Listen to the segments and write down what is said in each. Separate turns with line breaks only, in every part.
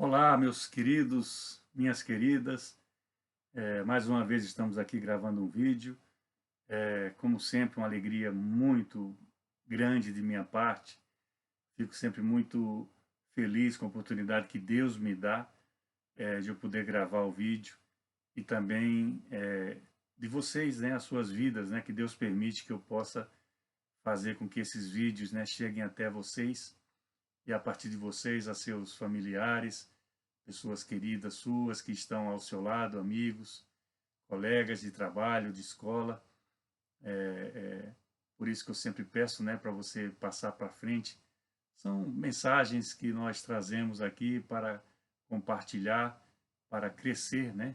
Olá, meus queridos, minhas queridas. Mais uma vez estamos aqui gravando um vídeo. Como sempre, uma alegria muito grande de minha parte. Fico sempre muito feliz com a oportunidade que Deus me dá de eu poder gravar o vídeo e também de vocês, né, as suas vidas, né, que Deus permite que eu possa fazer com que esses vídeos, né, cheguem até vocês e a partir de vocês a seus familiares, pessoas queridas suas que estão ao seu lado, amigos, colegas de trabalho, de escola. É, por isso que eu sempre peço, né, para você passar para frente. São mensagens que nós trazemos aqui para compartilhar, para crescer, né?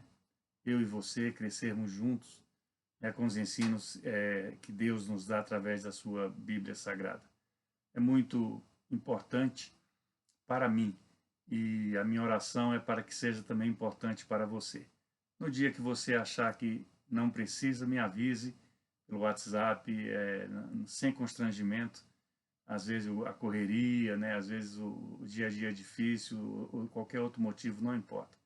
Eu e você crescermos juntos, né, com os ensinos que Deus nos dá através da sua Bíblia Sagrada. É muito importante para mim e a minha oração é para que seja também importante para você. No dia que você achar que não precisa, me avise pelo WhatsApp, sem constrangimento. Às vezes a correria, né? Às vezes o dia a dia é difícil, ou qualquer outro motivo, não importa.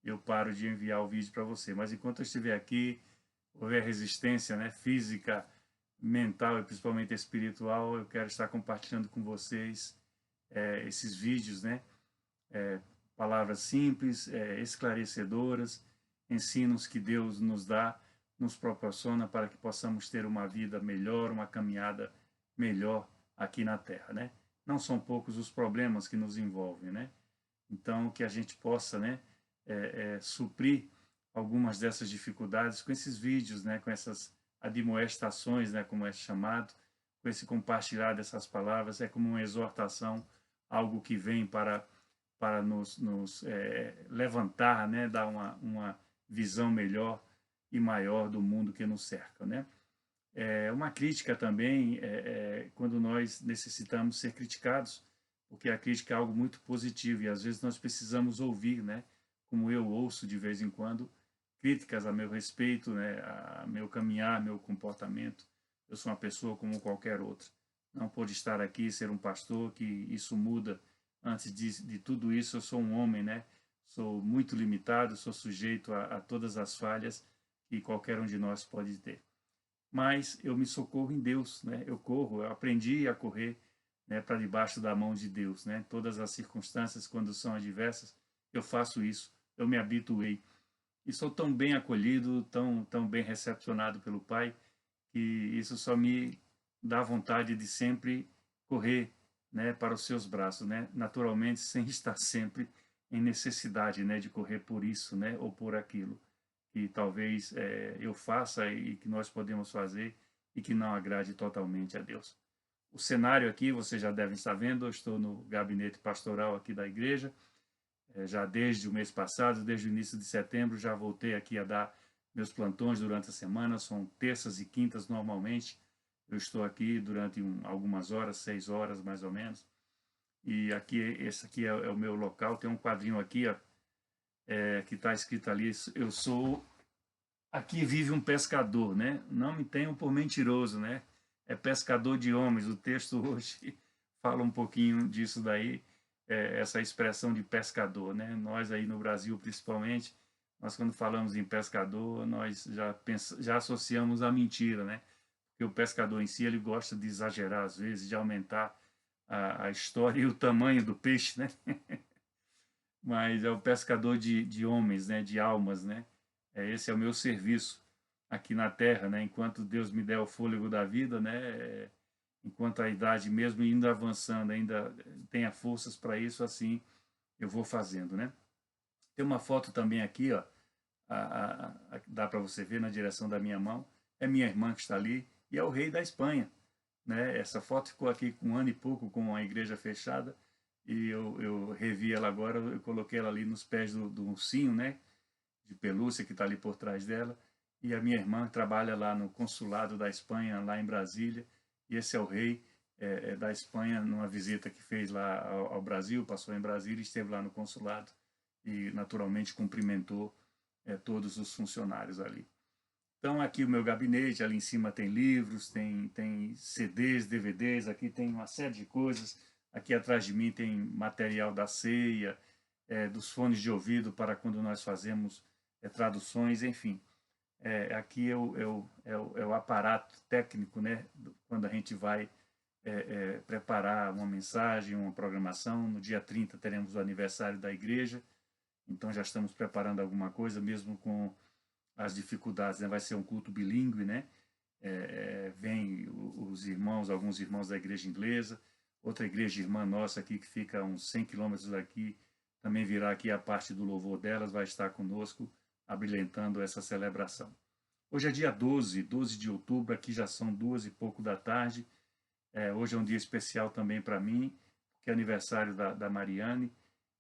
Eu paro de enviar o vídeo para você. Mas enquanto eu estiver aqui, houver resistência, né? Física, mental e principalmente espiritual, eu quero estar compartilhando com vocês esses vídeos, né? Palavras simples, esclarecedoras, ensinos que Deus nos dá, nos proporciona para que possamos ter uma vida melhor, uma caminhada melhor aqui na Terra, né? Não são poucos os problemas que nos envolvem, né? Então, que a gente possa, né, suprir algumas dessas dificuldades com esses vídeos, né, com essas admoestações, né, como é chamado, com esse compartilhar dessas palavras, é como uma exortação, algo que vem para nos levantar, né, dar uma visão melhor e maior do mundo que nos cerca, né? Uma crítica também quando nós necessitamos ser criticados, porque a crítica é algo muito positivo e às vezes nós precisamos ouvir, né? Como eu ouço de vez em quando críticas a meu respeito, né? A meu caminhar, meu comportamento. Eu sou uma pessoa como qualquer outra. Não pode estar aqui ser um pastor que isso muda. Antes de tudo isso, eu sou um homem, né? Sou muito limitado, sou sujeito a todas as falhas que qualquer um de nós pode ter, mas eu me socorro em Deus, né? Eu corro, eu aprendi a correr, né, para debaixo da mão de Deus, né? Todas as circunstâncias, quando são adversas, eu faço isso, eu me habituei. E sou tão bem acolhido, tão bem recepcionado pelo Pai, que isso só me dá vontade de sempre correr, né, para os seus braços, né? Naturalmente, sem estar sempre em necessidade, né, de correr por isso, né, ou por aquilo que talvez eu faça e que nós podemos fazer e que não agrade totalmente a Deus. O cenário aqui, vocês já devem estar vendo, eu estou no gabinete pastoral aqui da igreja, já desde o mês passado, desde o início de setembro, já voltei aqui a dar meus plantões durante a semana, são terças e quintas normalmente, eu estou aqui durante algumas horas, 6 horas mais ou menos, e aqui, esse aqui é o meu local, tem um quadrinho aqui, ó, que está escrito ali, eu sou aqui vive um pescador, né? Não me tenham por mentiroso, né? É pescador de homens. O texto hoje fala um pouquinho disso daí, essa expressão de pescador, né? Nós aí no Brasil, principalmente, nós quando falamos em pescador, nós já associamos a mentira, né? Porque o pescador em si, ele gosta de exagerar às vezes, de aumentar a história e o tamanho do peixe, né? Mas é o pescador de homens, né? De almas, né? Esse é o meu serviço aqui na Terra, né? Enquanto Deus me der o fôlego da vida, né? Enquanto a idade, mesmo indo avançando, ainda tenha forças para isso, assim eu vou fazendo, né? Tem uma foto também aqui, ó, dá para você ver na direção da minha mão. É minha irmã que está ali e é o rei da Espanha, né? Essa foto ficou aqui com um ano e pouco, com a igreja fechada, e eu revi ela agora, eu coloquei ela ali nos pés do ursinho, né? De pelúcia que está ali por trás dela. E a minha irmã trabalha lá no consulado da Espanha, lá em Brasília. E esse é o rei da Espanha, numa visita que fez lá ao Brasil, passou em Brasília, esteve lá no consulado e naturalmente cumprimentou todos os funcionários ali. Então aqui o meu gabinete, ali em cima tem livros, tem CDs, DVDs, aqui tem uma série de coisas. Aqui atrás de mim tem material da ceia, dos fones de ouvido para quando nós fazemos traduções, enfim. Aqui é o aparato técnico, né? Quando a gente vai preparar uma mensagem, uma programação. No dia 30 teremos o aniversário da igreja, então já estamos preparando alguma coisa, mesmo com as dificuldades, né? Vai ser um culto bilíngue, né? Vem os irmãos, alguns irmãos da igreja inglesa, outra igreja irmã nossa aqui, que fica a uns 100 quilômetros daqui, também virá aqui a parte do louvor delas, vai estar conosco, abrilhantando essa celebração. Hoje é dia 12 de outubro, aqui já são 2 e pouco da tarde. Hoje é um dia especial também para mim, que é aniversário da Mariane.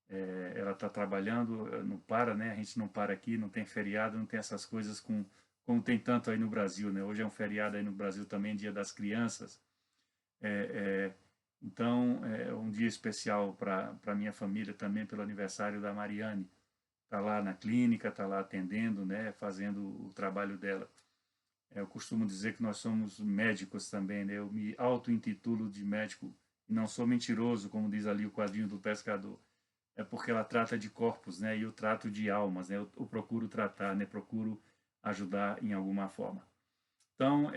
Ela está trabalhando, não para, né? A gente não para aqui, não tem feriado, não tem essas coisas como tem tanto aí no Brasil, né? Hoje é um feriado aí no Brasil também, Dia das Crianças. Então, é um dia especial para a minha família também, pelo aniversário da Mariane. Está lá na clínica, está lá atendendo, né? Fazendo o trabalho dela. Eu costumo dizer que nós somos médicos também, né? Eu me auto-intitulo de médico e não sou mentiroso, como diz ali o quadrinho do pescador. É porque ela trata de corpos, né? E eu trato de almas, né? Eu procuro tratar, né? Procuro ajudar em alguma forma. Então,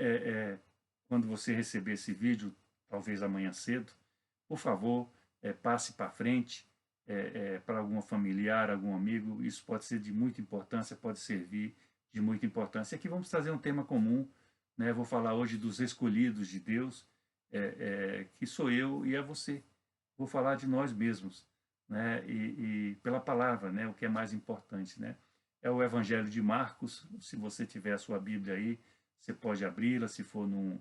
quando você receber esse vídeo, talvez amanhã cedo, por favor, passe para frente, para algum familiar, algum amigo. Isso pode ser de muita importância, pode servir de muita importância. Aqui vamos trazer um tema comum, né? Vou falar hoje dos escolhidos de Deus, que sou eu e é você. Vou falar de nós mesmos, né? E pela palavra, né? O que é mais importante, né? É o Evangelho de Marcos. Se você tiver a sua Bíblia aí, você pode abri-la, se for num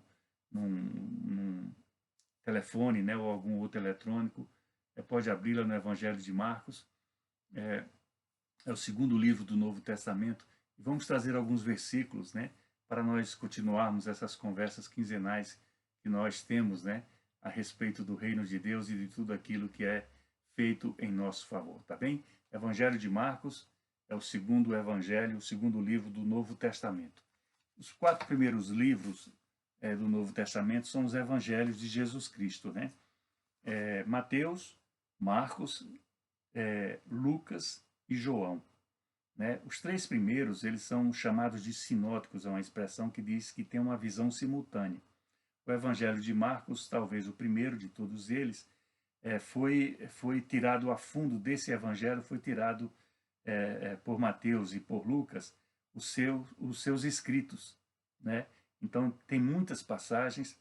telefone, né? Ou algum outro eletrônico, pode abri-la no Evangelho de Marcos. É o segundo livro do Novo Testamento. E vamos trazer alguns versículos, né? Para nós continuarmos essas conversas quinzenais que nós temos, né? A respeito do reino de Deus e de tudo aquilo que é feito em nosso favor, tá bem? Evangelho de Marcos é o segundo evangelho, o segundo livro do Novo Testamento. Os 4 primeiros livros do Novo Testamento são os evangelhos de Jesus Cristo, né? Mateus, Marcos, Lucas e João, né? Os 3 primeiros, eles são chamados de sinóticos, é uma expressão que diz que tem uma visão simultânea. O Evangelho de Marcos, talvez o primeiro de todos eles, foi tirado a fundo desse evangelho, foi tirado por Mateus e por Lucas os seus escritos, né? Então tem muitas passagens,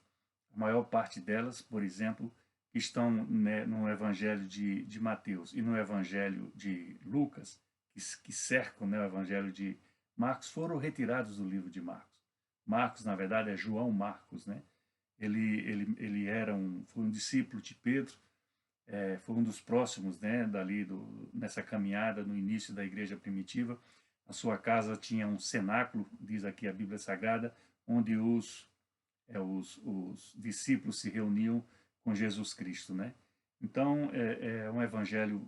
a maior parte delas, por exemplo, que estão, né, no Evangelho de Mateus e no Evangelho de Lucas, que cercam, né, o Evangelho de Marcos, foram retirados do livro de Marcos. Marcos, na verdade, é João Marcos, né? Ele foi um discípulo de Pedro, foi um dos próximos, né, nessa caminhada no início da igreja primitiva. A sua casa tinha um cenáculo, diz aqui a Bíblia Sagrada, onde os discípulos se reuniam com Jesus Cristo, né? Então, é um evangelho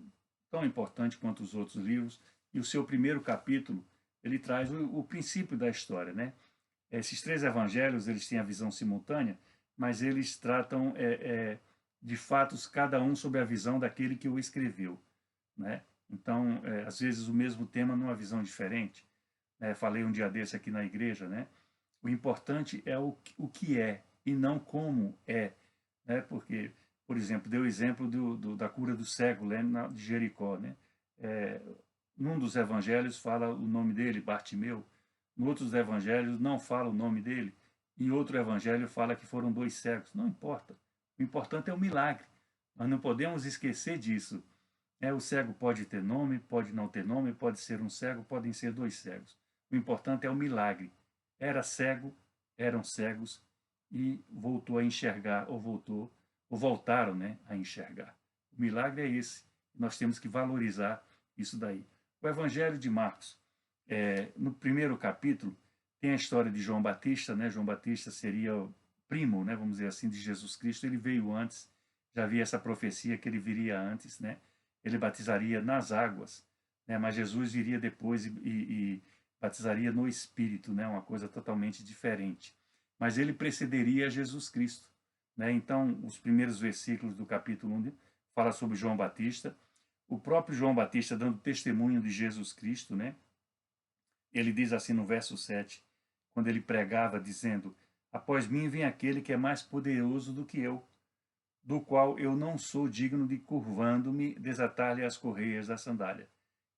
tão importante quanto os outros livros, e o seu primeiro capítulo, ele traz o princípio da história, né? Esses 3 evangelhos, eles têm a visão simultânea, mas eles tratam de fatos, cada um sob a visão daquele que o escreveu, né? Então, às vezes o mesmo tema numa visão diferente. Falei um dia desse aqui na igreja, né? O importante é o que é e não como é, né? Porque, por exemplo, deu o exemplo da cura do cego, né, de Jericó, né? Num dos evangelhos fala o nome dele, Bartimeu. Em outros evangelhos não fala o nome dele. Em outro evangelho fala que foram 2 cegos. Não importa. O importante é o milagre. Nós não podemos esquecer disso. O cego pode ter nome, pode não ter nome, pode ser um cego, podem ser 2 cegos. O importante é o milagre. Era cego, eram cegos e voltou a enxergar, ou voltaram, né, a enxergar. O milagre é esse. Nós temos que valorizar isso daí. O Evangelho de Marcos, no primeiro capítulo, tem a história de João Batista, né? João Batista seria o primo, né, vamos dizer assim, de Jesus Cristo. Ele veio antes, já havia essa profecia que ele viria antes, né? Ele batizaria nas águas, né? Mas Jesus viria depois e batizaria no Espírito, né? Uma coisa totalmente diferente. Mas ele precederia Jesus Cristo, né? Então, os primeiros versículos do capítulo 1 fala sobre João Batista. o próprio João Batista dando testemunho de Jesus Cristo, né? Ele diz assim no verso 7, quando ele pregava, dizendo: após mim vem aquele que é mais poderoso do que eu, do qual eu não sou digno de, curvando-me, desatar-lhe as correias da sandália.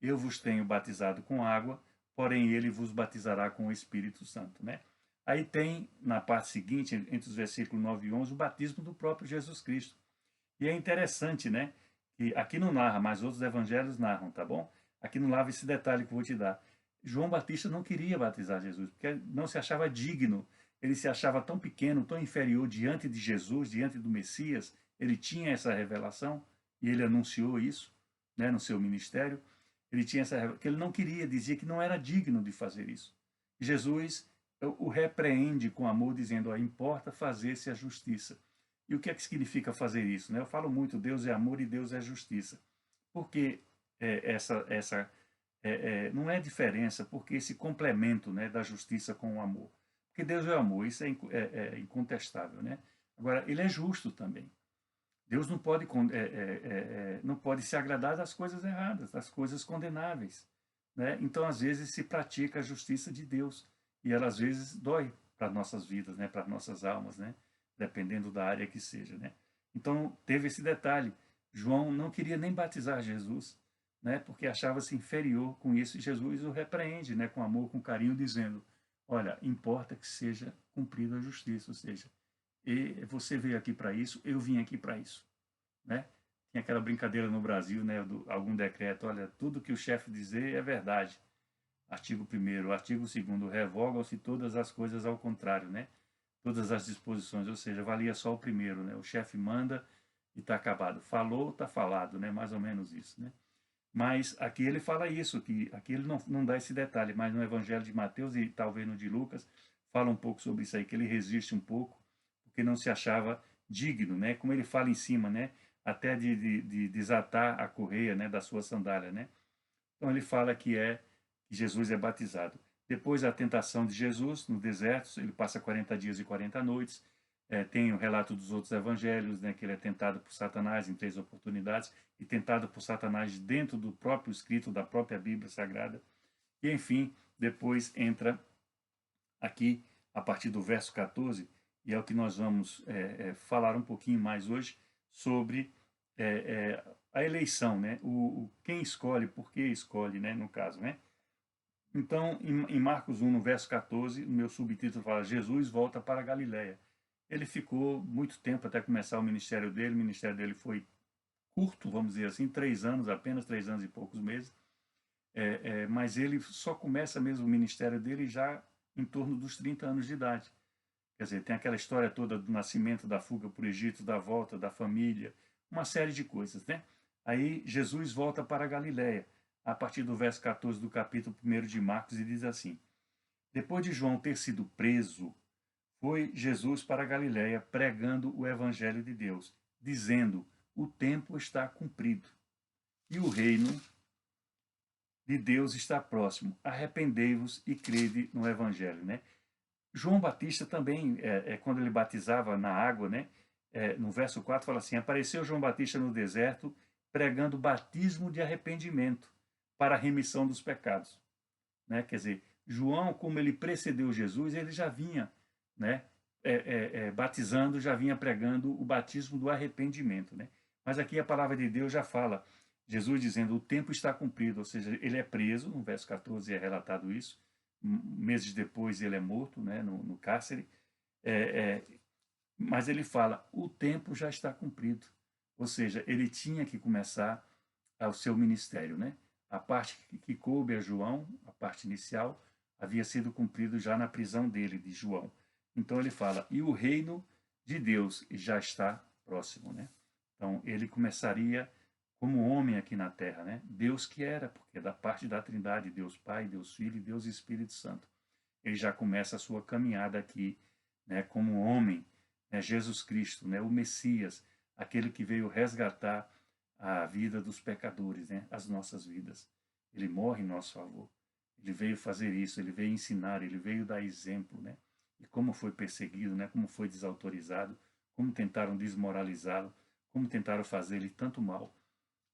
Eu vos tenho batizado com água, porém ele vos batizará com o Espírito Santo, né? Aí tem, na parte seguinte, entre os versículos 9 e 11, o batismo do próprio Jesus Cristo. E é interessante, né? Que aqui não narra, mas outros evangelhos narram, tá bom? Aqui não narra esse detalhe que eu vou te dar. João Batista não queria batizar Jesus, porque não se achava digno. Ele se achava tão pequeno, tão inferior diante de Jesus, diante do Messias. Ele tinha essa revelação e ele anunciou isso, né, no seu ministério. Ele tinha essa revelação, que ele não queria, dizia que não era digno de fazer isso. Jesus o repreende com amor, dizendo: importa fazer-se a justiça. E o que é que significa fazer isso? Né? Eu falo muito, Deus é amor e Deus é justiça. Porque não é diferença, porque esse complemento, né, da justiça com o amor. Porque Deus é amor, isso é incontestável. Né? Agora, ele é justo também. Deus não pode se agradar das coisas erradas, das coisas condenáveis. Né? Então, às vezes, se pratica a justiça de Deus. E ela, às vezes, dói para as nossas vidas, né? Para as nossas almas, né? Dependendo da área que seja. Né? Então, teve esse detalhe. João não queria nem batizar Jesus, né? Porque achava-se inferior com isso. E Jesus o repreende, né? Com amor, com carinho, dizendo: olha, importa que seja cumprida a justiça, ou seja, e você veio aqui para isso, eu vim aqui para isso, né? Tinha aquela brincadeira no Brasil, né, algum decreto, olha, tudo que o chefe dizer é verdade. Artigo 1º, artigo 2º, revogam-se todas as coisas ao contrário, né? Todas as disposições, ou seja, valia só o primeiro, né? O chefe manda e está acabado. Falou, está falado, né? Mais ou menos isso, né? Mas aqui ele fala isso, que aqui ele não dá esse detalhe, mas no Evangelho de Mateus e talvez no de Lucas, fala um pouco sobre isso aí, que ele resiste um pouco, porque não se achava digno, né? Como ele fala em cima, né? Até de desatar a correia, né, da sua sandália, né? Então ele fala que Jesus é batizado. Depois a tentação de Jesus no deserto, ele passa 40 dias e 40 noites. Tem o relato dos outros evangelhos, né, que ele é tentado por Satanás em 3 oportunidades e tentado por Satanás dentro do próprio escrito da própria Bíblia Sagrada. E enfim, depois entra aqui a partir do verso 14, e é o que nós vamos falar um pouquinho mais hoje sobre a eleição, né? Quem escolhe, por que escolhe, né? No caso, né? Então, em Marcos 1, no verso 14, o meu subtítulo fala: Jesus volta para a Galiléia. Ele ficou muito tempo até começar o ministério dele foi curto, vamos dizer assim, 3 anos, apenas 3 anos e poucos meses, mas ele só começa mesmo o ministério dele já em torno dos 30 anos de idade. Quer dizer, tem aquela história toda do nascimento, da fuga para o Egito, da volta da família, uma série de coisas, né? Aí Jesus volta para a Galiléia, a partir do verso 14 do capítulo 1 de Marcos, e diz assim: depois de João ter sido preso, foi Jesus para a Galiléia pregando o evangelho de Deus, dizendo: o tempo está cumprido e o reino de Deus está próximo. Arrependei-vos e crede no evangelho, né? João Batista também, quando ele batizava na água, né? No verso 4 fala assim: apareceu João Batista no deserto pregando batismo de arrependimento para a remissão dos pecados, né? Quer dizer, João, como ele precedeu Jesus, ele já vinha, né? Batizando, já vinha pregando o batismo do arrependimento, né? Mas aqui a palavra de Deus já fala, Jesus dizendo: o tempo está cumprido, ou seja, ele é preso, no verso 14 é relatado isso, meses depois ele é morto, né, no cárcere, mas ele fala: o tempo já está cumprido, ou seja, ele tinha que começar o seu ministério, né? A parte que coube a João, a parte inicial, havia sido cumprido já na prisão dele, de João. Então ele fala: e o reino de Deus já está próximo, né? Então ele começaria como homem aqui na terra, né? Deus que era, porque é da parte da Trindade, Deus Pai, Deus Filho e Deus Espírito Santo. Ele já começa a sua caminhada aqui, né, como homem, né, Jesus Cristo, né, o Messias, aquele que veio resgatar a vida dos pecadores, né, as nossas vidas. Ele morre em nosso favor. Ele veio fazer isso, ele veio ensinar, ele veio dar exemplo, né? E como foi perseguido, né, como foi desautorizado, como tentaram desmoralizá-lo, como tentaram fazer-lhe tanto mal.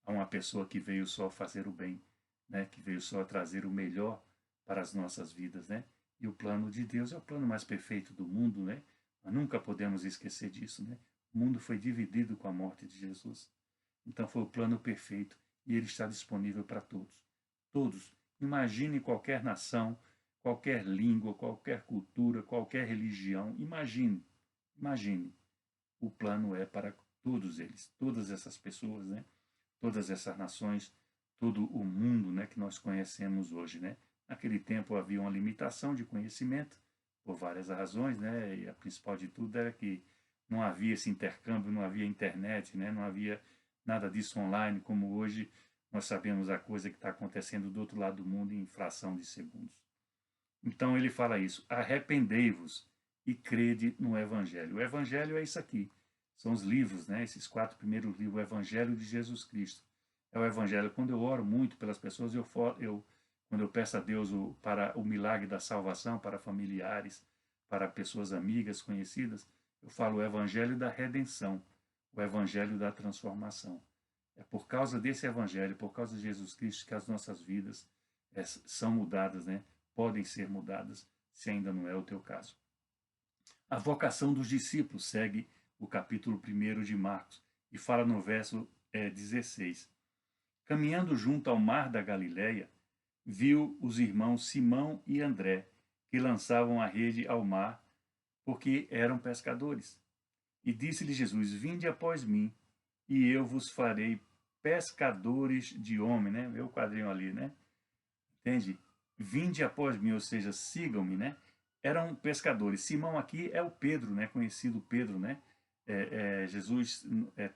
a uma pessoa que veio só fazer o bem, né? Que veio só trazer o melhor para as nossas vidas, né? E o plano de Deus é o plano mais perfeito do mundo, né? Nós nunca podemos esquecer disso, né? O mundo foi dividido com a morte de Jesus. Então foi o plano perfeito e ele está disponível para todos. Todos. Imagine qualquer nação, qualquer língua, qualquer cultura, qualquer religião. Imagine, imagine. O plano é para todos eles, todas essas pessoas, né? Todas essas nações, todo o mundo, né, que nós conhecemos hoje, né? Naquele tempo havia uma limitação de conhecimento por várias razões, né? E a principal de tudo era que não havia esse intercâmbio, não havia internet, né? Não havia nada disso online como hoje nós sabemos a coisa que está acontecendo do outro lado do mundo em fração de segundos. Então ele fala isso: arrependei-vos e crede no Evangelho. O Evangelho é isso aqui. São os livros, né? Esses 4 primeiros livros, o Evangelho de Jesus Cristo. É o Evangelho. Quando eu oro muito pelas pessoas, quando eu peço a Deus para o milagre da salvação, para familiares, para pessoas amigas, conhecidas, eu falo o Evangelho da redenção, o Evangelho da transformação. É por causa desse Evangelho, por causa de Jesus Cristo, que as nossas vidas são mudadas, né? Podem ser mudadas, se ainda não é o teu caso. A vocação dos discípulos segue o capítulo 1 de Marcos e fala no verso 16. Caminhando junto ao mar da Galileia, viu os irmãos Simão e André, que lançavam a rede ao mar, porque eram pescadores. E disse-lhe Jesus: Vinde após mim, e eu vos farei pescadores de homem, né? Vê o quadrinho ali, né? Entende? Vinde após mim, ou seja, sigam-me, né? Eram pescadores. Simão aqui é o Pedro, né? Conhecido Pedro, né? Jesus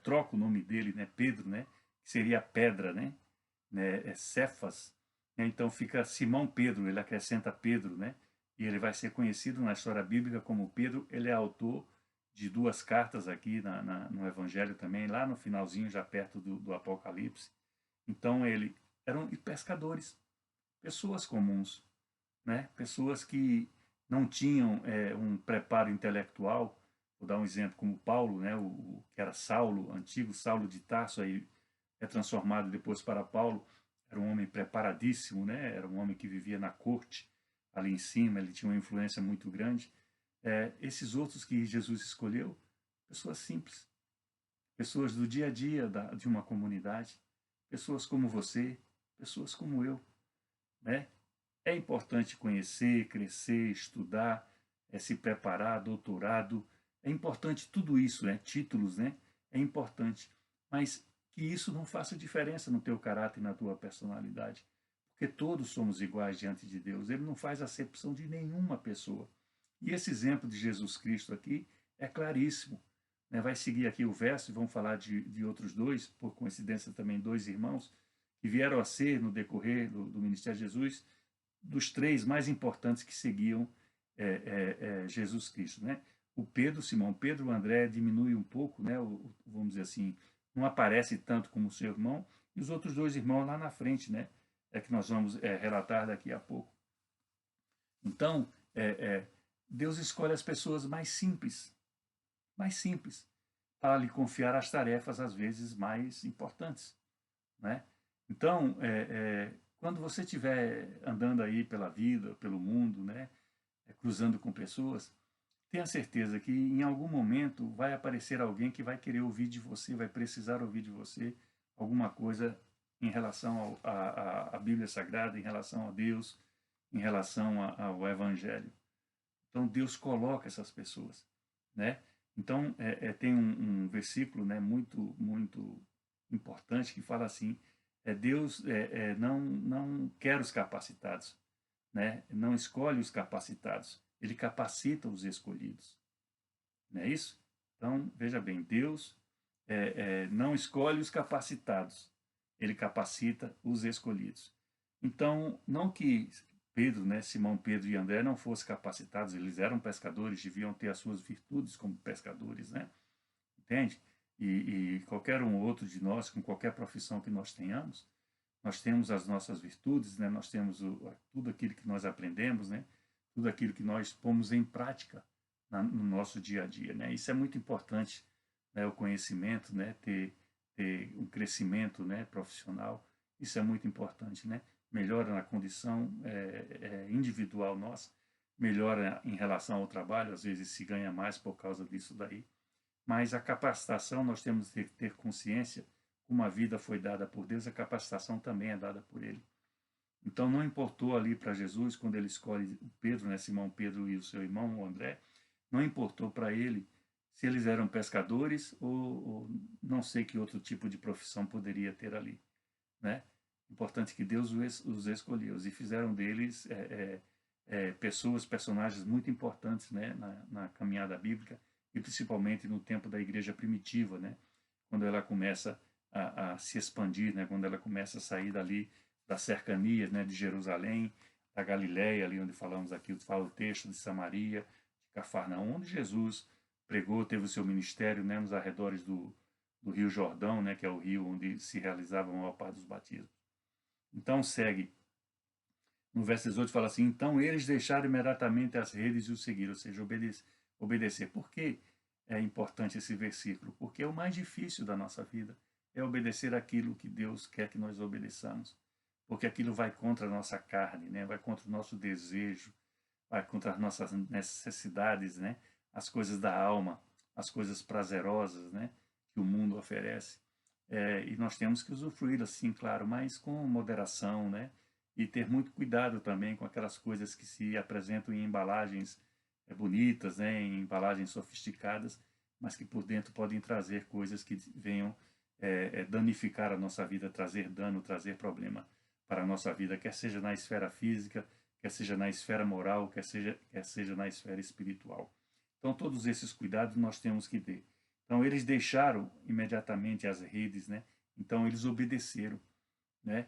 troca o nome dele, né? Pedro, né? Que seria pedra, né? Cefas. Né? Então fica Simão Pedro, ele acrescenta Pedro, né? E ele vai ser conhecido na história bíblica como Pedro. Ele é autor de 2 cartas aqui no Evangelho também, lá no finalzinho, já perto do Apocalipse. Então eram pescadores, pessoas comuns, né? Pessoas que não tinham um preparo intelectual. Vou dar um exemplo como Paulo, né? O que era Saulo, antigo Saulo de Tarso, aí é transformado depois para Paulo. Era um homem preparadíssimo, né? Era um homem que vivia na corte, ali em cima, ele tinha uma influência muito grande. Esses outros que Jesus escolheu, pessoas simples, pessoas do dia a dia de uma comunidade, pessoas como você, pessoas como eu, né? É importante conhecer, crescer, estudar, se preparar, doutorado. É importante tudo isso, né? Títulos, né? É importante. Mas que isso não faça diferença no teu caráter e na tua personalidade. Porque todos somos iguais diante de Deus. Ele não faz acepção de nenhuma pessoa. E esse exemplo de Jesus Cristo aqui é claríssimo. Né? Vai seguir aqui o verso e vamos falar de outros dois, por coincidência também 2 irmãos, que vieram a ser, no decorrer do ministério de Jesus, dos 3 mais importantes que seguiam Jesus Cristo, né? O Pedro, Simão Pedro, o André diminui um pouco, né? Vamos dizer assim, não aparece tanto como o seu irmão, e os outros 2 irmãos lá na frente, né? Que nós vamos relatar daqui a pouco. Então, Deus escolhe as pessoas mais simples, para lhe confiar as tarefas às vezes mais importantes, né? Então, quando você estiver andando aí pela vida, pelo mundo, né, cruzando com pessoas, tenha certeza que em algum momento vai aparecer alguém que vai querer ouvir de você, vai precisar ouvir de você alguma coisa em relação à Bíblia Sagrada, em relação a Deus, em relação ao Evangelho. Então Deus coloca essas pessoas, né? Então tem um versículo, né, muito importante que fala assim: Deus não quer os capacitados, né? Não escolhe os capacitados, ele capacita os escolhidos, não é isso? Então veja bem, Deus não escolhe os capacitados, ele capacita os escolhidos. Então não que Pedro, né, Simão Pedro e André não fossem capacitados, eles eram pescadores, deviam ter as suas virtudes como pescadores, né? Entende? E qualquer um outro de nós, com qualquer profissão que nós tenhamos, nós temos as nossas virtudes, né? Nós temos tudo aquilo que nós aprendemos, né? Tudo aquilo que nós pomos em prática no nosso dia a dia, né? Isso é muito importante, né? O conhecimento, né? Ter ter um crescimento, né, profissional. Isso é muito importante, né? Melhora na condição individual nossa, melhora em relação ao trabalho, às vezes se ganha mais por causa disso daí. Mas a capacitação, nós temos que ter consciência, como a vida foi dada por Deus, a capacitação também é dada por Ele. Então não importou ali para Jesus, quando ele escolhe o Pedro, né, Simão Pedro e o seu irmão, o André, não importou para ele se eles eram pescadores ou não sei que outro tipo de profissão poderia ter ali, né? Importante que Deus os escolheu e fizeram deles pessoas, personagens muito importantes, né, na caminhada bíblica e principalmente no tempo da igreja primitiva, né, quando ela começa a se expandir, né, quando ela começa a sair dali das cercanias, né, de Jerusalém, da Galiléia, ali onde falamos aqui, fala o texto de Samaria, de Cafarnaum, onde Jesus pregou, teve o seu ministério, né, nos arredores do Rio Jordão, né, que é o rio onde se realizava a maior parte dos batismos. Então segue. No verso 18 fala assim, então eles deixaram imediatamente as redes e o seguiram, ou seja, obedecer. Por que é importante esse versículo? Porque é o mais difícil da nossa vida, é obedecer aquilo que Deus quer que nós obedeçamos. Porque aquilo vai contra a nossa carne, né? Vai contra o nosso desejo, vai contra as nossas necessidades, né? As coisas da alma, as coisas prazerosas, né? Que o mundo oferece. E nós temos que usufruir, assim, claro, mas com moderação, né? E ter muito cuidado também com aquelas coisas que se apresentam em embalagens bonitas, né? Em embalagens sofisticadas, mas que por dentro podem trazer coisas que venham danificar a nossa vida, trazer dano, trazer problema para a nossa vida, quer seja na esfera física, quer seja na esfera moral, quer seja na esfera espiritual. Então, todos esses cuidados nós temos que ter. Então, eles deixaram imediatamente as redes, né? Então, eles obedeceram, né?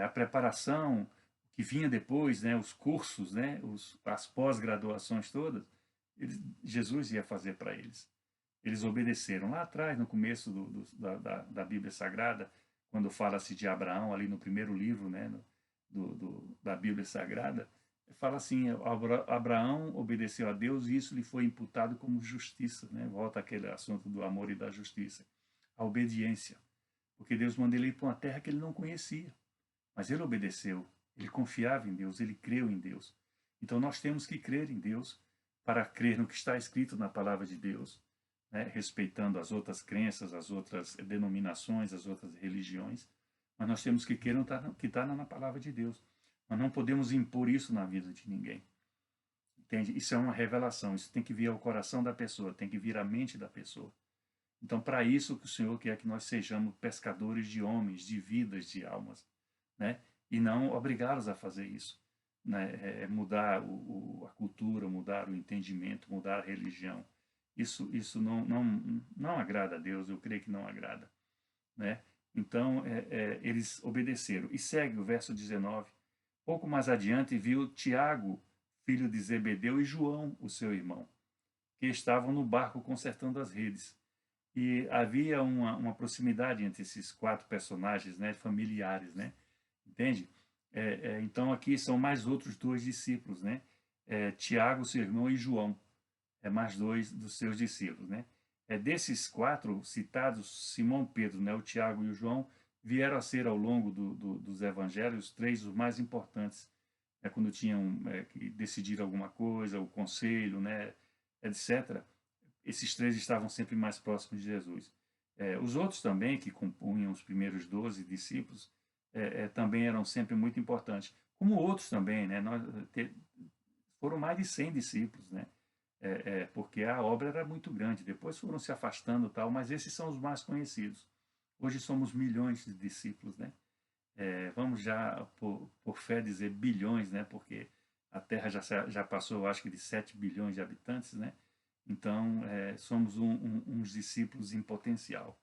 A preparação que vinha depois, né? Os cursos, né? As pós-graduações todas, Jesus ia fazer para eles. Eles obedeceram. Lá atrás, no começo da Bíblia Sagrada, quando fala-se de Abraão, ali no primeiro livro, né, da Bíblia Sagrada, fala assim, Abraão obedeceu a Deus e isso lhe foi imputado como justiça, né? Volta aquele assunto do amor e da justiça. A obediência. Porque Deus mandou ele ir para uma terra que ele não conhecia. Mas ele obedeceu, ele confiava em Deus, ele creu em Deus. Então nós temos que crer em Deus para crer no que está escrito na palavra de Deus, né? Respeitando as outras crenças, as outras denominações, as outras religiões. Mas nós temos que crer no que está na palavra de Deus. Nós não podemos impor isso na vida de ninguém. Entende? Isso é uma revelação, isso tem que vir ao coração da pessoa, tem que vir à mente da pessoa. Então, para isso que o Senhor quer que nós sejamos pescadores de homens, de vidas, de almas, né? E não obrigá-los a fazer isso, né? Mudar a cultura, mudar o entendimento, mudar a religião. Isso não agrada a Deus, eu creio que não agrada, né? Então, eles obedeceram. E segue o verso 19. Pouco mais adiante, viu Tiago, filho de Zebedeu, e João, o seu irmão, que estavam no barco consertando as redes. E havia uma proximidade entre esses quatro personagens, né, familiares, né? Entende? Então, aqui são mais outros dois discípulos, né? Tiago, seu irmão, e João. Mais dois dos seus discípulos, né? Desses quatro citados, Simão Pedro, né, o Tiago e o João, vieram a ser, ao longo dos evangelhos, três os mais importantes, quando tinham que decidir alguma coisa, o conselho, né, etc. Esses três estavam sempre mais próximos de Jesus. Os outros também, que compunham os primeiros 12 discípulos, também eram sempre muito importantes. Como outros também, né? Foram mais de 100 discípulos, né? Porque a obra era muito grande. Depois foram se afastando e tal, mas esses são os mais conhecidos. Hoje somos milhões de discípulos, né? Vamos já, por fé, dizer bilhões, né? Porque a Terra já passou, acho que, de 7 bilhões de habitantes, né? Então, somos uns discípulos em potencial.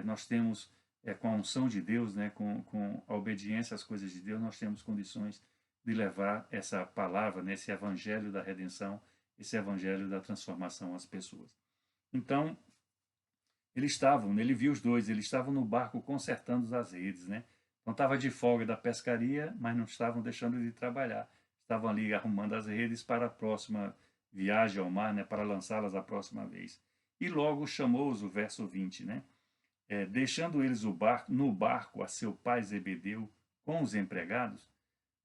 Nós temos, com a unção de Deus, né? Com a obediência às coisas de Deus, nós temos condições de levar essa palavra, né? Esse evangelho da redenção, esse evangelho da transformação às pessoas. Então, ele viu os dois, eles estavam no barco consertando as redes, né? Então estava de folga da pescaria, mas não estavam deixando de trabalhar. Estavam ali arrumando as redes para a próxima viagem ao mar, né? Para lançá-las a próxima vez. E logo chamou-os, o verso 20, né? deixando eles no barco a seu pai Zebedeu com os empregados,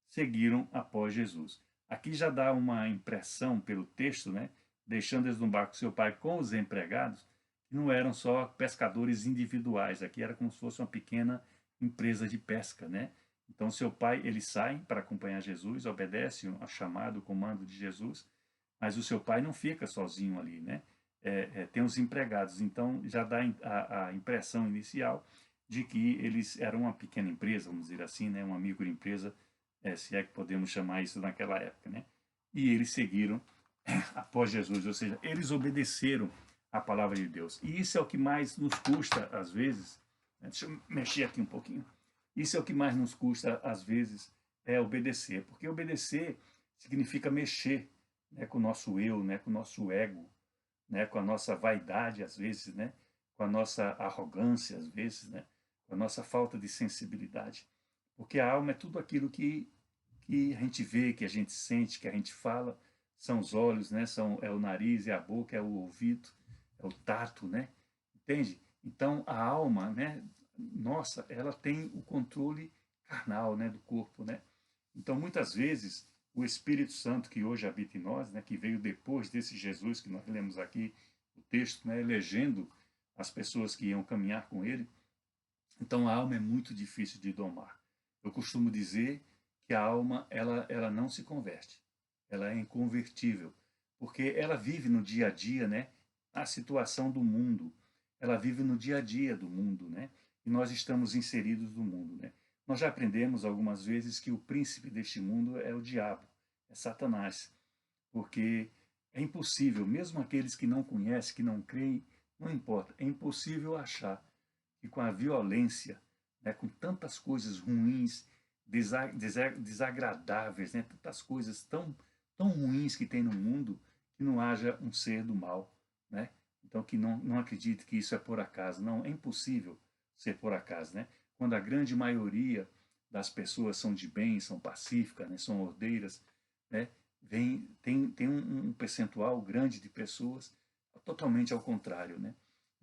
seguiram após Jesus. Aqui já dá uma impressão pelo texto, né? Deixando eles no barco seu pai com os empregados, que não eram só pescadores individuais, aqui era como se fosse uma pequena empresa de pesca, né? Então seu pai, eles saem para acompanhar Jesus, obedecem ao chamado, ao comando de Jesus, mas o seu pai não fica sozinho ali, né? Tem os empregados, então já dá a impressão inicial de que eles eram uma pequena empresa, vamos dizer assim, né? Uma microempresa, se é que podemos chamar isso naquela época, né? E eles seguiram após Jesus, ou seja, eles obedeceram à palavra de Deus. E isso é o que mais nos custa, às vezes, né? Deixa eu mexer aqui um pouquinho. Isso é o que mais nos custa, às vezes, é obedecer, porque obedecer significa mexer, né, com o nosso eu, né, com o nosso ego, né, com a nossa vaidade, às vezes, né, com a nossa arrogância, às vezes, né, com a nossa falta de sensibilidade. Porque a alma é tudo aquilo que a gente vê, que a gente sente, que a gente fala, são os olhos, né, é o nariz, é a boca, é o ouvido, é o tato, né? Entende? Então a alma, né, nossa, ela tem o controle carnal, né, do corpo, né? Então muitas vezes o Espírito Santo que hoje habita em nós, né, que veio depois desse Jesus que nós lemos aqui o texto, né, elegendo as pessoas que iam caminhar com ele. Então a alma é muito difícil de domar. Eu costumo dizer que a alma ela não se converte, ela é inconvertível, porque ela vive no dia a dia, né, a situação do mundo, ela vive no dia a dia do mundo, né, e nós estamos inseridos no mundo, né. Nós já aprendemos algumas vezes que o príncipe deste mundo é o diabo, é Satanás, porque é impossível, mesmo aqueles que não conhecem, que não creem, não importa, é impossível achar que com a violência, né, com tantas coisas ruins, desagradáveis, né, tantas coisas tão ruins que tem no mundo, que não haja um ser do mal, né? Então que não acredite que isso é por acaso, não, é impossível ser por acaso, né? Quando a grande maioria das pessoas são de bem, são pacíficas, né, são ordeiras, né? Tem um percentual grande de pessoas totalmente ao contrário, né?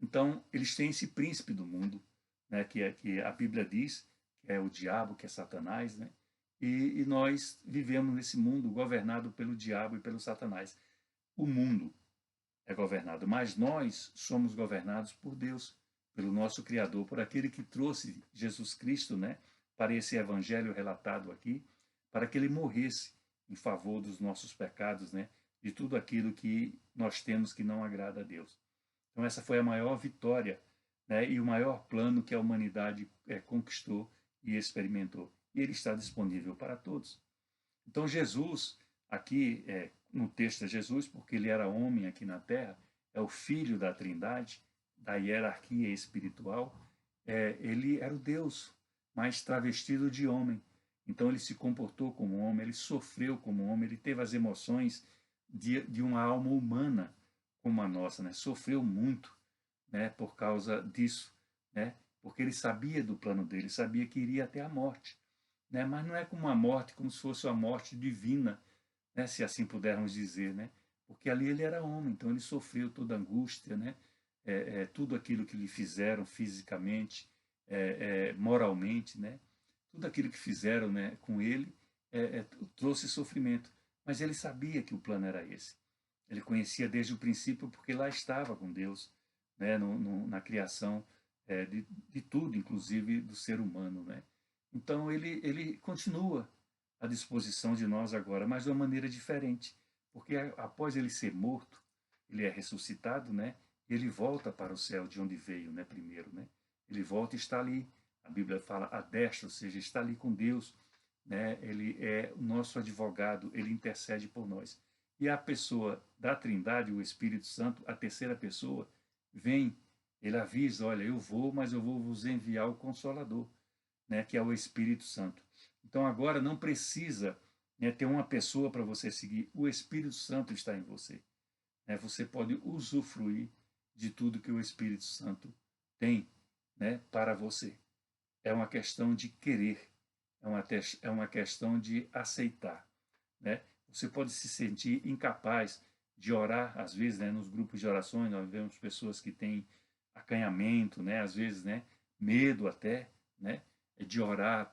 Então, eles têm esse príncipe do mundo, né, que a Bíblia diz que é o diabo, que é Satanás, né? E nós vivemos nesse mundo governado pelo diabo e pelo Satanás. O mundo é governado, mas nós somos governados por Deus, pelo nosso Criador, por aquele que trouxe Jesus Cristo, né, para esse evangelho relatado aqui, para que ele morresse em favor dos nossos pecados, né, de tudo aquilo que nós temos que não agrada a Deus. Então essa foi a maior vitória, né, e o maior plano que a humanidade conquistou e experimentou. E ele está disponível para todos. Então Jesus, aqui no texto é Jesus, porque ele era homem aqui na Terra, é o filho da Trindade, da hierarquia espiritual, ele era o Deus, mas travestido de homem. Então ele se comportou como homem, ele sofreu como homem, ele teve as emoções de uma alma humana como a nossa, né? Sofreu muito, né, por causa disso, né? Porque ele sabia do plano dele, sabia que iria até a morte, né? Mas não é como uma morte, como se fosse uma morte divina, né? Se assim pudermos dizer, né? Porque ali ele era homem, então ele sofreu toda a angústia, né? Tudo aquilo que lhe fizeram fisicamente, moralmente, né? Tudo aquilo que fizeram, né, com ele trouxe sofrimento, mas ele sabia que o plano era esse. Ele conhecia desde o princípio porque lá estava com Deus, né, na criação de tudo, inclusive do ser humano, né? Então ele continua à disposição de nós agora, mas de uma maneira diferente, porque após ele ser morto, ele é ressuscitado, né? E ele volta para o céu de onde veio, né? Primeiro, né? Ele volta e está ali. A Bíblia fala a destra, ou seja, está ali com Deus, né? Ele é o nosso advogado, ele intercede por nós. E a pessoa da Trindade, o Espírito Santo, a terceira pessoa, vem, ele avisa, olha, eu vou, mas eu vou vos enviar o Consolador, né, que é o Espírito Santo. Então agora não precisa, né, ter uma pessoa para você seguir, o Espírito Santo está em você. Né? Você pode usufruir de tudo que o Espírito Santo tem, né, para você. É uma questão de querer, é uma questão de aceitar, né? Você pode se sentir incapaz de orar, às vezes, né, nos grupos de orações, nós vemos pessoas que têm acanhamento, né? Às vezes, né? Medo até, né? De orar.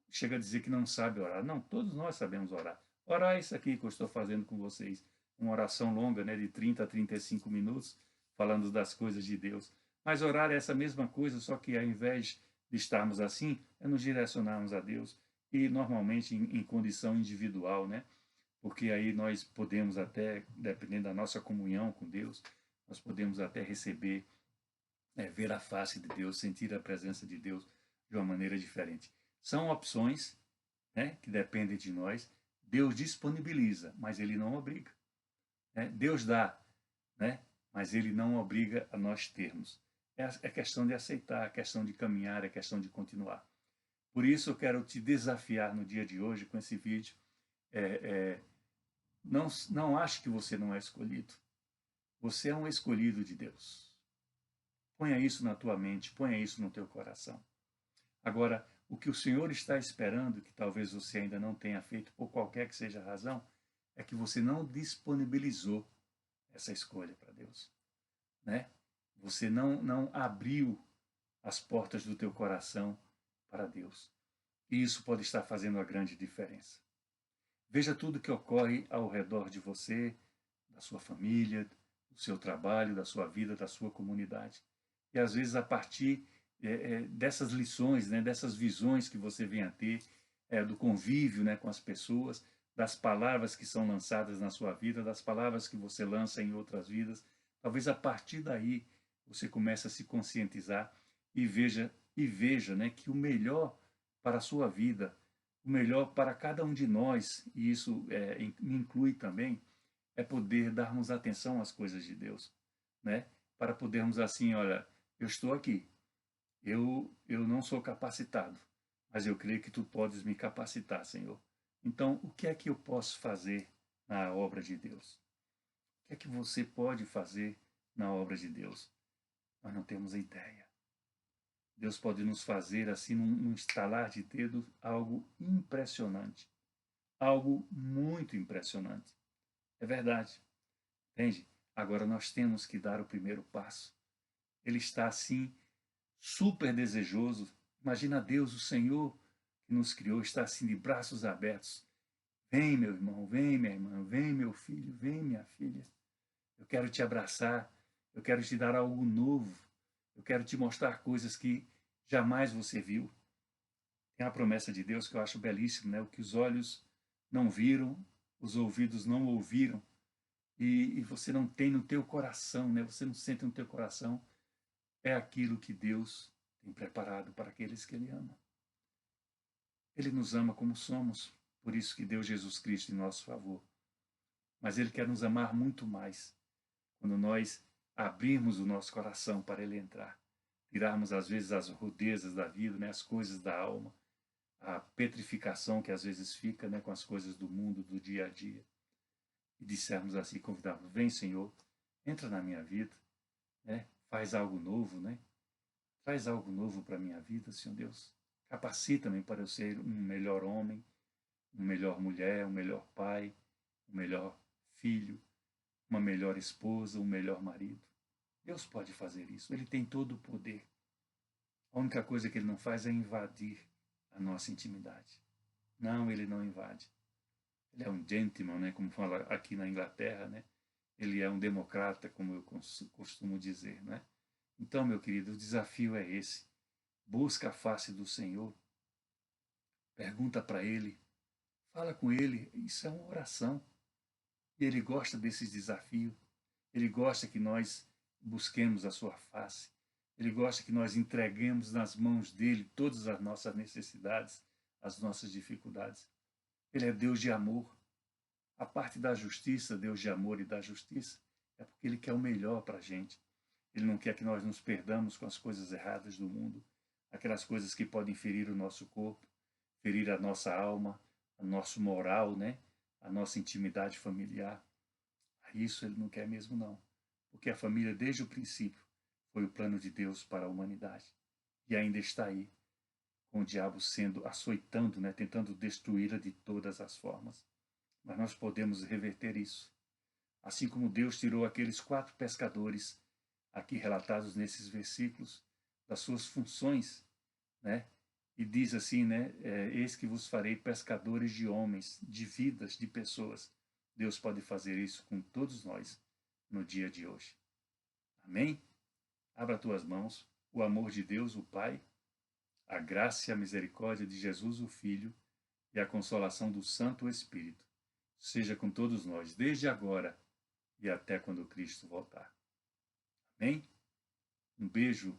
Chega a dizer que não sabe orar. Não, todos nós sabemos orar. Orar é isso aqui que eu estou fazendo com vocês. Uma oração longa, né? De 30 a 35 minutos, falando das coisas de Deus. Mas orar é essa mesma coisa, só que ao invés de estarmos assim, é nos direcionarmos a Deus. E normalmente em condição individual, né? Porque aí nós podemos até, dependendo da nossa comunhão com Deus, nós podemos até receber, ver a face de Deus, sentir a presença de Deus de uma maneira diferente. São opções, né, que dependem de nós. Deus disponibiliza, mas Ele não obriga. Né? Deus dá, né, mas Ele não obriga a nós termos. É questão de aceitar, é questão de caminhar, é questão de continuar. Por isso eu quero te desafiar no dia de hoje com esse vídeo. Não ache que você não é escolhido. Você é um escolhido de Deus. Ponha isso na tua mente, ponha isso no teu coração. Agora, o que o Senhor está esperando, que talvez você ainda não tenha feito, por qualquer que seja a razão, é que você não disponibilizou essa escolha para Deus. Né? Você não abriu as portas do teu coração para Deus. E isso pode estar fazendo a grande diferença. Veja tudo que ocorre ao redor de você, da sua família, do seu trabalho, da sua vida, da sua comunidade. E às vezes a partir dessas lições, né, dessas visões que você vem a ter, do convívio, né, com as pessoas, das palavras que são lançadas na sua vida, das palavras que você lança em outras vidas, talvez a partir daí você comece a se conscientizar e veja, né, que o melhor para a sua vida, o melhor para cada um de nós, e isso me inclui também, é poder darmos atenção às coisas de Deus, né? Para podermos assim, olha, eu estou aqui, eu não sou capacitado, mas eu creio que tu podes me capacitar, Senhor. Então, o que é que eu posso fazer na obra de Deus? O que é que você pode fazer na obra de Deus? Nós não temos ideia. Deus pode nos fazer assim, num estalar de dedos, algo impressionante. Algo muito impressionante. É verdade. Entende? Agora nós temos que dar o primeiro passo. Ele está assim, super desejoso. Imagina Deus, o Senhor que nos criou, está assim de braços abertos. Vem, meu irmão, vem, minha irmã, vem, meu filho, vem, minha filha. Eu quero te abraçar, eu quero te dar algo novo, eu quero te mostrar coisas que jamais você viu. Tem a promessa de Deus que eu acho belíssimo, né? O que os olhos não viram, os ouvidos não ouviram, e você não tem no teu coração, né? Você não sente no teu coração, é aquilo que Deus tem preparado para aqueles que Ele ama. Ele nos ama como somos, por isso que deu Jesus Cristo em nosso favor. Mas Ele quer nos amar muito mais, quando nós abrirmos o nosso coração para Ele entrar, tirarmos às vezes as rudezas da vida, né? As coisas da alma, a petrificação que às vezes fica, né? Com as coisas do mundo, do dia a dia. E dissermos assim, convidarmos, vem Senhor, entra na minha vida, né? Faz algo novo, né? Traz algo novo para a minha vida, Senhor Deus. Capacita-me para eu ser um melhor homem, uma melhor mulher, um melhor pai, um melhor filho, uma melhor esposa, um melhor marido. Deus pode fazer isso, Ele tem todo o poder. A única coisa que Ele não faz é invadir a nossa intimidade. Não, Ele não invade. Ele é um gentleman, né, como fala aqui na Inglaterra, né? Ele é um democrata, como eu costumo dizer, né? Então, meu querido, o desafio é esse. Busca a face do Senhor, pergunta para Ele, fala com Ele, isso é uma oração. E Ele gosta desses desafios, Ele gosta que nós busquemos a sua face, Ele gosta que nós entreguemos nas mãos dEle todas as nossas necessidades, as nossas dificuldades. Ele é Deus de amor. A parte da justiça, Deus de amor e da justiça, é porque Ele quer o melhor para a gente. Ele não quer que nós nos perdamos com as coisas erradas do mundo, aquelas coisas que podem ferir o nosso corpo, ferir a nossa alma, o nosso moral, né? A nossa intimidade familiar. Isso Ele não quer mesmo não, porque a família desde o princípio foi o plano de Deus para a humanidade e ainda está aí, com o diabo sendo açoitando, né? Tentando destruí-la de todas as formas. Mas nós podemos reverter isso. Assim como Deus tirou aqueles 4 pescadores aqui relatados nesses versículos, das suas funções, né? E diz assim, né? Eis que vos farei pescadores de homens, de vidas, de pessoas. Deus pode fazer isso com todos nós no dia de hoje. Amém? Abra tuas mãos. O amor de Deus, o Pai, a graça e a misericórdia de Jesus, o Filho, e a consolação do Santo Espírito seja com todos nós, desde agora e até quando Cristo voltar. Amém? Um beijo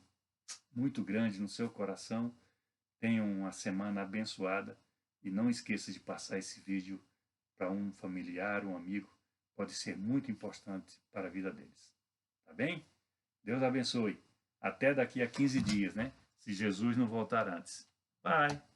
muito grande no seu coração. Tenha uma semana abençoada e não esqueça de passar esse vídeo para um familiar, um amigo. Pode ser muito importante para a vida deles. Tá bem? Deus abençoe. Até daqui a 15 dias, né? Se Jesus não voltar antes. Bye!